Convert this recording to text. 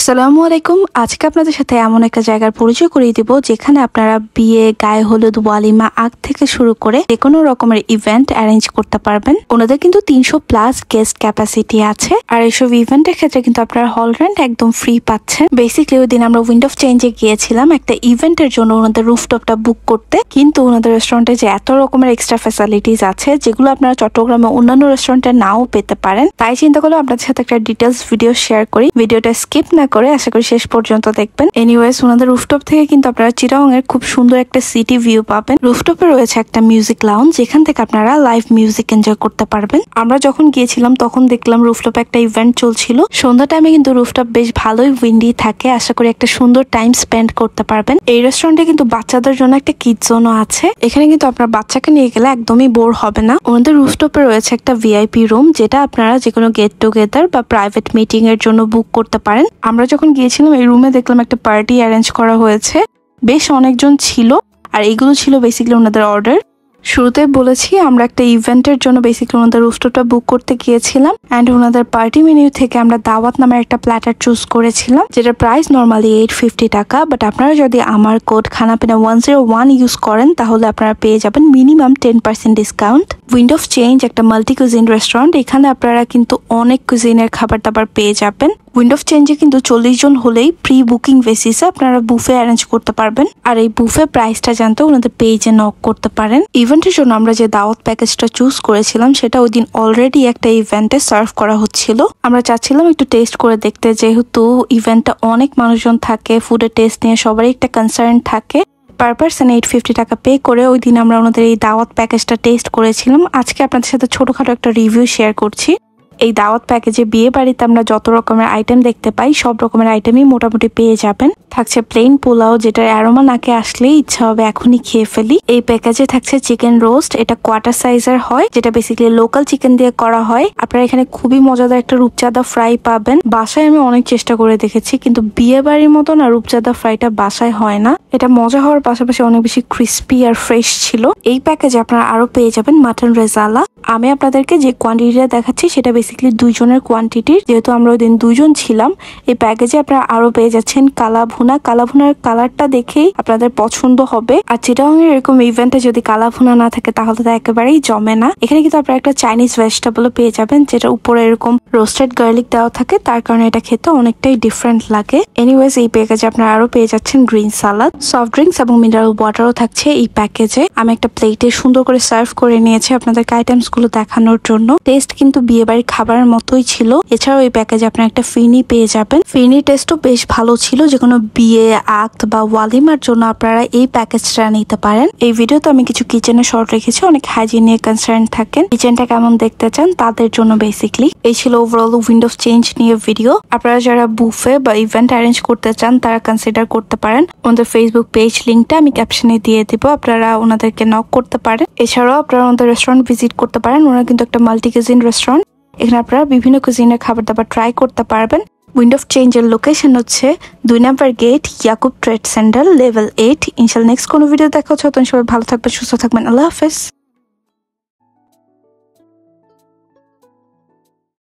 আসসালামু আলাইকুম। আজকে আপনাদের সাথে এমন একটা জায়গার পরিচয় করিয়ে দিব যেখানে আপনারা বিয়ে, গায়ে হলুদ, ওয়ালিমা, আগ থেকে শুরু করে যে কোনো রকমের ইভেন্ট অ্যারেঞ্জ করতে পারবেন। ওনাদের কিন্তু 300+ গেস্ট ক্যাপাসিটি আছে, আর এইসব ইভেন্টের ক্ষেত্রে কিন্তু আপনারা হল রেন্ট একদম ফ্রি পাচ্ছেন। বেসিক্যালি ওই দিন আমরা উইন্ড অফ চেঞ্জে গিয়েছিলাম একটা ইভেন্টের জন্য ওনাদের রুফটপটা বুক করতে, কিন্তু ওনাদের রেস্টুরেন্টে যে এত রকমের এক্সট্রা ফ্যাসিলিটিস আছে যেগুলো আপনারা চট্টগ্রামে অন্যান্য রেস্টুরেন্টে নাও পেতে পারেন, তাই চিন্তা করলাম আপনাদের সাথে একটা ডিটেলস ভিডিও শেয়ার করি। ভিডিওটা স্কিপ না করে আশা করি শেষ পর্যন্ত দেখবেন। এনিওয়েজ, ওনাদের রুফটপ থেকে কিন্তু আপনারা চিটাগং এর খুব সুন্দর একটা সিটি ভিউ পাবেন। রুফটপে রয়েছে একটা মিউজিক লাউঞ্জ, যেখান থেকে আপনারা লাইভ মিউজিক এনজয় করতে পারবেন। আমরা যখন গিয়েছিলাম তখন দেখলাম রুফটপে একটা ইভেন্ট চলছিল। সন্ধ্যা টাইমে কিন্তু রুফটপ বেশ ভালোই উইন্ডি থাকে, আশা করি একটা সুন্দর টাইম স্পেন্ড করতে পারবেন। এই রেস্টুরেন্টে কিন্তু বাচ্চাদের জন্য একটা কিড জোনও আছে, এখানে কিন্তু আপনার বাচ্চাকে নিয়ে গেলে একদমই বোর হবে না। ওনাদের রুফটপে রয়েছে একটা ভিআইপি রুম, যেটা আপনারা যে কোনো গেট টুগেদার বা প্রাইভেট মিটিং এর জন্য বুক করতে পারেন। আমরা যখন গিয়েছিলাম এই রুমে দেখলাম একটা পার্টি অ্যারেঞ্জ করা হয়েছে, বেশ অনেকজন ছিল, আর এইগুলো ছিল বেসিক্যালি ওনাদের অর্ডার। শুরুতে বলেছি আমরা একটা ইভেন্টের জন্য বেসিক্যালি ওনাদের রুফটপটা বুক করতে গিয়েছিলাম, অ্যান্ড ওনাদের পার্টি মেনু থেকে আমরা দাওয়াত নামের একটা প্ল্যাটার চুজ করেছিলাম, যেটা প্রাইস নর্মালি 850 টাকা। বাট আপনারা যদি আমার কোড খানাপিনা 101 ইউজ করেন তাহলে আপনারা পেয়ে যাবেন minimum 10% discount. Wind of change একটা মাল্টি কুজিন রেস্টুরেন্ট, এখানে আপনারা কিন্তু অনেক কুজিনের খাবার দাবার পেয়ে যাবেন। উইন্ড অফ চেঞ্জে কিন্তু 40 জন হলেই প্রি বুকিং বেসিসে আপনারা বুফে অ্যারেঞ্জ করতে পারবেন, আর এই বুফে প্রাইসটা জানতে ওনাদের পেজে নক করতে পারেন। ইভেন্টের জন্য আমরা যে দাওয়াত প্যাকেজটা চুজ করেছিলাম সেটা ওই দিন অলরেডি একটা ইভেন্টে সার্ভ করা হচ্ছিল। আমরা চাচ্ছিলাম একটু টেস্ট করে দেখতে, যেহেতু ইভেন্টটা অনেক মানুষজন থাকে, ফুডের টেস্ট নিয়ে সবারই একটা কনসার্ন থাকে। পার পারসন 850 টাকা পে করে ওই দিন আমরা ওনাদের এই দাওয়াত প্যাকেজটা টেস্ট করেছিলাম। আজকে আপনাদের সাথে ছোটখাটো একটা রিভিউ শেয়ার করছি। এই দাওয়াত প্যাকেজে বিয়ে বাড়িতে আমরা যত রকমের আইটেম দেখতে পাই সব রকমের আইটেমই মোটামুটি পেয়ে যাবেন। থাকছে প্লেন পোলাও, যেটার অ্যারোমা নাকে আসলেই ইচ্ছা হবে এখনই খেয়ে ফেলি। এই প্যাকেজে থাকছে চিকেন রোস্ট, এটা কোয়ার্টার সাইজের হয়, যেটা বেসিক্যালি লোকাল চিকেন দিয়ে করা হয়। আপনারা এখানে খুবই মজাদার একটা রূপচাঁদা ফ্রাই পাবেন। বাসায় আমি অনেক চেষ্টা করে দেখেছি, কিন্তু বিয়ে বাড়ির মতো না রূপচাঁদা ফ্রাইটা বাসায় হয় না। এটা মজা হওয়ার পাশাপাশি অনেক বেশি ক্রিস্পি আর ফ্রেশ ছিল। এই প্যাকেজে আপনারা আরো পেয়ে যাবেন মাটন রেজালা। আমি আপনাদেরকে যে কোয়ান্টিটিটা দেখাচ্ছি সেটা বেসিক্যালি 2 জনের কোয়ান্টিটির, যেহেতু আমরা ওই দিন 2 জন ছিলাম। এই প্যাকেজে আপনারা আরো পেয়ে যাচ্ছেন কালা ভুনা। কালা ভুনার কালারটা দেখেই আপনাদের পছন্দ হবে। আর চিটাগং এর এরকম ইভেন্টে যদি কালা ভুনা না থাকে তাহলে তো একেবারেই জমে না। এখানে কিন্তু আপনারা একটা চাইনিজ ভেজিটেবল পেয়ে যাবেন, যেটা উপরে এরকম রোস্টেড গার্লিক দেওয়া থাকে, তার কারণে এটা খেতে অনেকটাই ডিফারেন্ট লাগে। এনিওয়েজ, এই প্যাকেজে আপনারা আরো পেয়ে যাচ্ছেন গ্রিন সালাদ, সফট ড্রিঙ্কস এবং মিনারেল ওয়াটারও থাকছে এই প্যাকেজে। আমি একটা প্লেটে সুন্দর করে সার্ভ করে নিয়েছি আপনাদেরকে আইটেমস গুলো দেখানোর জন্য। টেস্ট কিন্তু বিয়ে বাড়ির খাবারের মতোই ছিল। এছাড়াও এই প্যাকেজে আপনারা একটা ফিরনি পেয়ে যাবেন। ফিরনির টেস্টও বেশ ভালো ছিল। যে কোনো বিয়ে, আক্ত বা ওয়ালিমার জন্য আপনারা এই প্যাকেজটা নিতে পারেন। এই ভিডিওতে আমি কিছু কিচেনের শর্ট রেখেছি, অনেক হাইজিন নিয়ে কনসার্ন থাকেন, কিচেনটা কেমন দেখতে চান তাদের জন্য বেসিকলি। এই ছিল ওভারঅল উইন্ড অফ চেঞ্জ নিয়ে ভিডিও। আপনারা যারা বুফে বা ইভেন্ট অ্যারেঞ্জ করতে চান তারা কনসিডার করতে পারেন। ওনাদের ফেসবুক পেজ লিঙ্কটা আমি ক্যাপশনে দিয়ে দিব, আপনারা ওনাদেরকে নক করতে পারেন। এছাড়াও আপনারা ওনাদের রেস্টুরেন্ট ভিজিট করতে পারেন। ওনারা কিন্তু একটা মাল্টি কুজিন রেস্টুরেন্ট, এখানে আপনারা বিভিন্ন কুজিনের খাবার দাবার ট্রাই করতে পারবেন। উইন্ড অফ চেঞ্জের লোকেশন হচ্ছে 2 number gate, Yakub trade centre, level 8। ইনশাল্লাহ নেক্সট কোনো ভিডিও দেখা হচ্ছে। তখন সবাই ভালো থাকবেন, সুস্থ থাকবেন। আল্লাহ হাফেজ।